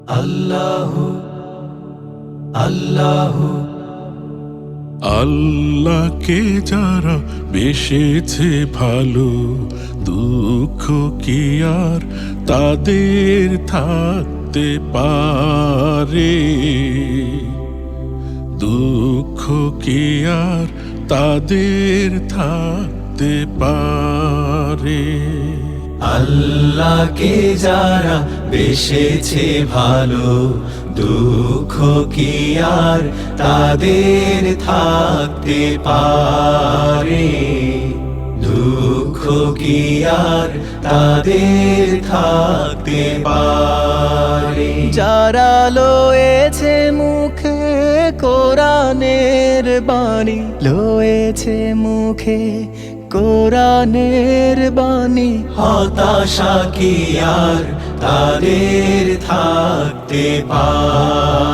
আল্লাহ আল্লাহ আল্লাহকে যারা বেসেছে ভালো, দুঃখ কি আর তাদের থাকতে পারে? দুঃখ কি আর তাদের থাকতে পারে? আল্লাহকে যারা বেসেছে ভালো, দুঃখ কি আর তাদের থাকতে পারে? দুঃখ কি আর তাদের থাকতে পারে? যারা লয়েছে মুখে কোরআনের বাণী, লয়েছে মুখে কোরআনের বাণী, হতাশা কি আর তাদের থাকতে পারে?